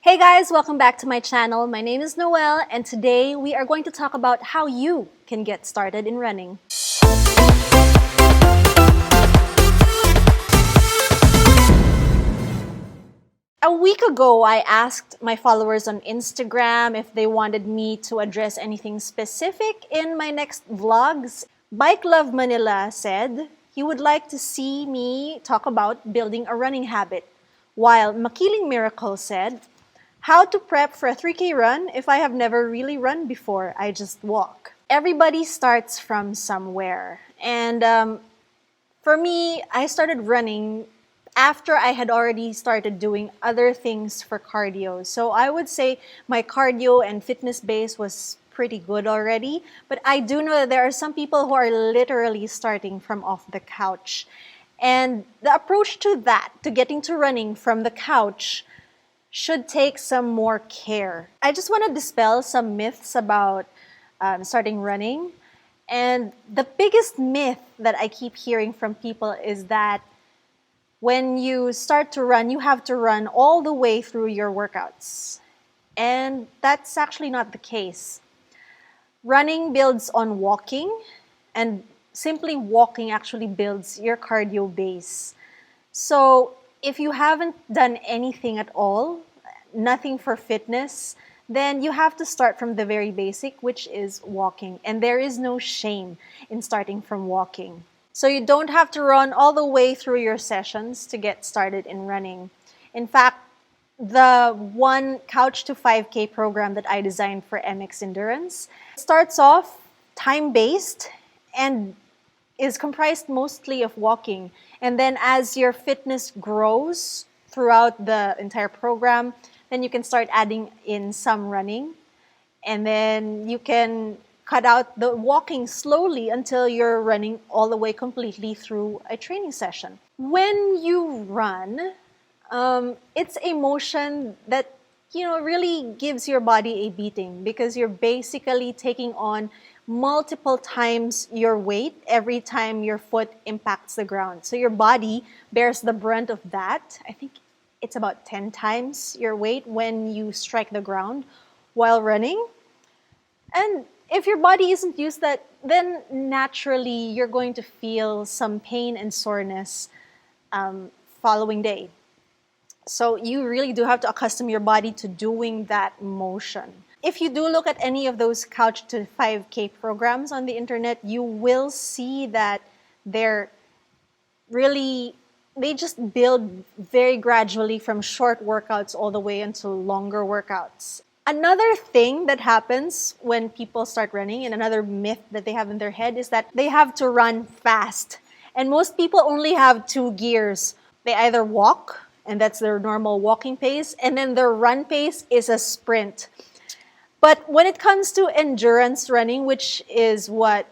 Hey guys, welcome back to my channel. My name is Noelle, and today we are going to talk about how you can get started in running. A week ago, I asked my followers on Instagram if they wanted me to address anything specific in my next vlogs. Bike Love Manila said he would like to see me talk about building a running habit, while Makiling Miracle said, how to prep for a 3K run if I have never really run before, I just walk. Everybody starts from somewhere. And for me, I started running after I had already started doing other things for cardio. So I would say my cardio and fitness base was pretty good already. But I do know that there are some people who are literally starting from off the couch. And the approach to that, to getting to running from the couch, should take some more care. I just want to dispel some myths about starting running. And the biggest myth that I keep hearing from people is that when you start to run, you have to run all the way through your workouts. And that's actually not the case. Running builds on walking, and simply walking actually builds your cardio base. So if you haven't done anything at all, nothing for fitness, then you have to start from the very basic, which is walking. And there is no shame in starting from walking. So you don't have to run all the way through your sessions to get started in running. In fact, the one Couch to 5K program that I designed for MX Endurance starts off time-based and is comprised mostly of walking. And then as your fitness grows throughout the entire program, then you can start adding in some running. And then you can cut out the walking slowly until you're running all the way completely through a training session. When you run, it's a motion that really gives your body a beating, because you're basically taking on multiple times your weight every time your foot impacts the ground. So your body bears the brunt of that. I think it's about 10 times your weight when you strike the ground while running. And if your body isn't used to that, then naturally you're going to feel some pain and soreness following day. So you really do have to accustom your body to doing that motion. If you do look at any of those Couch to 5K programs on the internet, you will see that they just build very gradually from short workouts all the way until longer workouts. Another thing that happens when people start running, and another myth that they have in their head, is that they have to run fast. And most people only have two gears. They either walk, and that's their normal walking pace, and then their run pace is a sprint. But when it comes to endurance running, which is what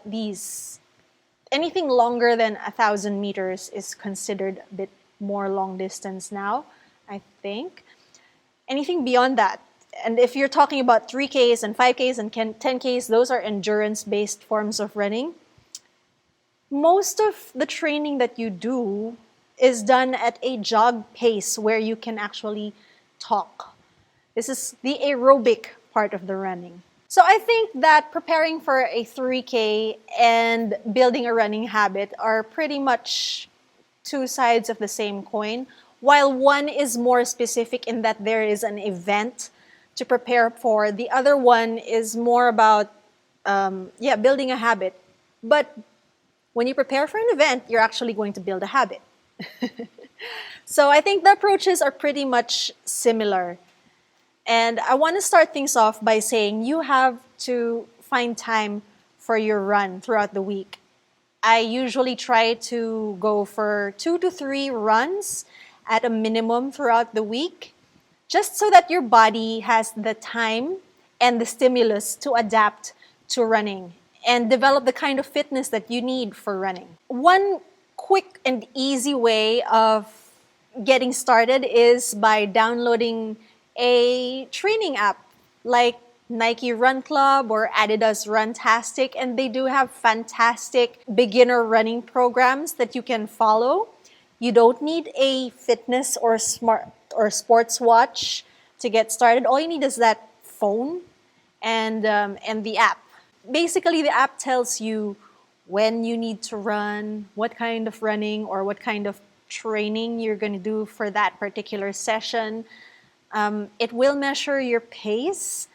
anything longer than 1,000 meters is considered a bit more long distance now, I think. Anything beyond that, and if you're talking about 3Ks and 5Ks and 10Ks, those are endurance-based forms of running. Most of the training that you do is done at a jog pace where you can actually talk. This is the aerobic part of the running. So I think that preparing for a 3K and building a running habit are pretty much two sides of the same coin, while one is more specific in that there is an event to prepare for. The other one is more about building a habit. But when you prepare for an event, you're actually going to build a habit. So I think the approaches are pretty much similar. And I want to start things off by saying you have to find time for your run throughout the week. I usually try to go for 2 to 3 runs at a minimum throughout the week, just so that your body has the time and the stimulus to adapt to running and develop the kind of fitness that you need for running. One quick and easy way of getting started is by downloading a training app like Nike Run Club or Adidas Runtastic, and they do have fantastic beginner running programs that you can follow. You don't need a fitness or sports watch to get started. All you need is that phone and the app. Basically, the app tells you when you need to run, what kind of running or what kind of training you're going to do for that particular session. It will measure your pace,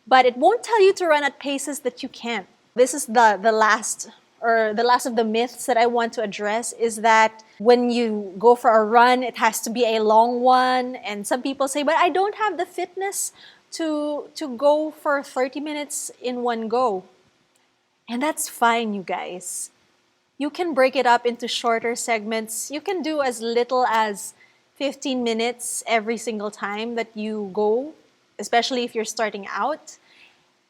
but it won't tell you to run at paces that you can't. This is the last of the myths that I want to address, is that when you go for a run, it has to be a long one. And some people say, but I don't have the fitness to go for 30 minutes in one go. And that's fine, you guys. You can break it up into shorter segments. You can do as little as 15 minutes every single time that you go, especially if you're starting out.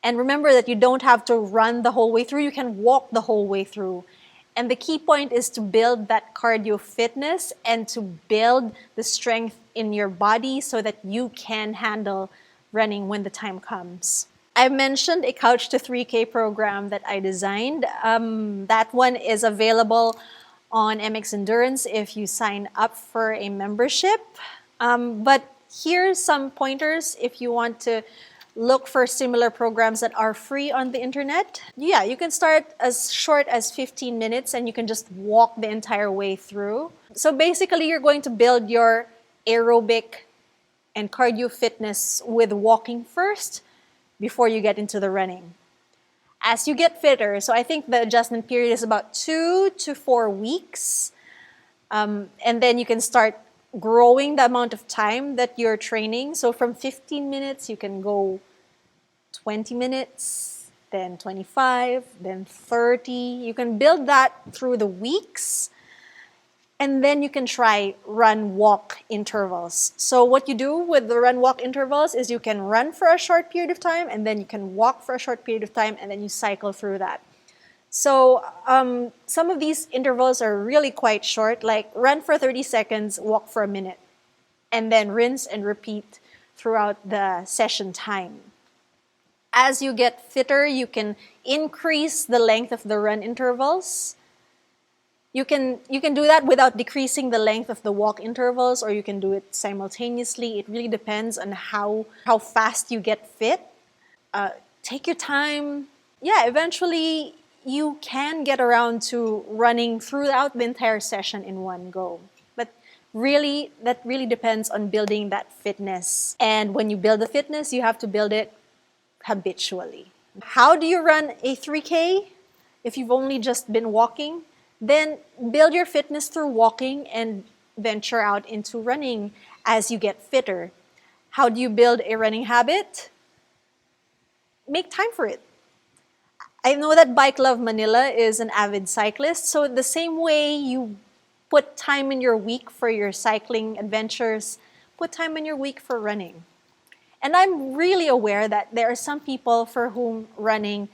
And remember that you don't have to run the whole way through. You can walk the whole way through. And the key point is to build that cardio fitness and to build the strength in your body so that you can handle running when the time comes. I mentioned a Couch to 3K program that I designed. That one is available on MX Endurance if you sign up for a membership. But here's some pointers if you want to look for similar programs that are free on the internet. Yeah, you can start as short as 15 minutes and you can just walk the entire way through. So basically, you're going to build your aerobic and cardio fitness with walking first before you get into the running. As you get fitter, so I think the adjustment period is about 2 to 4 weeks. And then you can start growing the amount of time that you're training. So from 15 minutes, you can go 20 minutes, then 25, then 30. You can build that through the weeks. And then you can try run-walk intervals. So what you do with the run-walk intervals is you can run for a short period of time, and then you can walk for a short period of time, and then you cycle through that. So some of these intervals are really quite short, like run for 30 seconds, walk for a minute, and then rinse and repeat throughout the session time. As you get fitter, you can increase the length of the run intervals. You can do that without decreasing the length of the walk intervals, or you can do it simultaneously. It really depends on how fast you get fit. Take your time. Yeah, eventually you can get around to running throughout the entire session in one go. But really, that really depends on building that fitness. And when you build the fitness, you have to build it habitually. How do you run a 3K if you've only just been walking? Then build your fitness through walking and venture out into running as you get fitter. How do you build a running habit? Make time for it. I know that Bike Love Manila is an avid cyclist, so the same way you put time in your week for your cycling adventures, put time in your week for running. And I'm really aware that there are some people for whom running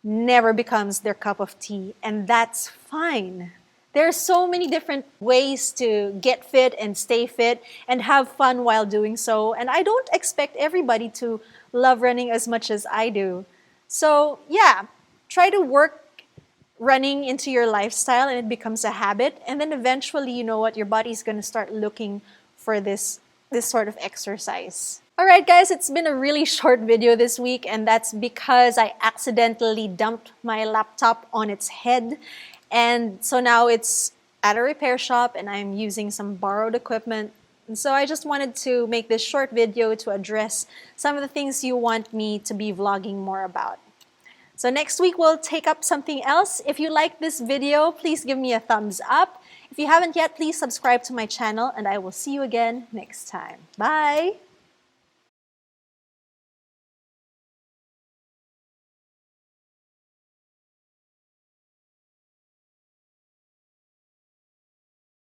never becomes their cup of tea, and that's fine. There are so many different ways to get fit and stay fit and have fun while doing so, and I don't expect everybody to love running as much as I do. So yeah, try to work running into your lifestyle and it becomes a habit, and then eventually, you know what, your body's going to start looking for this sort of exercise. Alright guys, it's been a really short video this week, and that's because I accidentally dumped my laptop on its head, and so now it's at a repair shop and I'm using some borrowed equipment. And so I just wanted to make this short video to address some of the things you want me to be vlogging more about. So next week we'll take up something else. If you like this video, please give me a thumbs up. If you haven't yet, please subscribe to my channel, and I will see you again next time. Bye!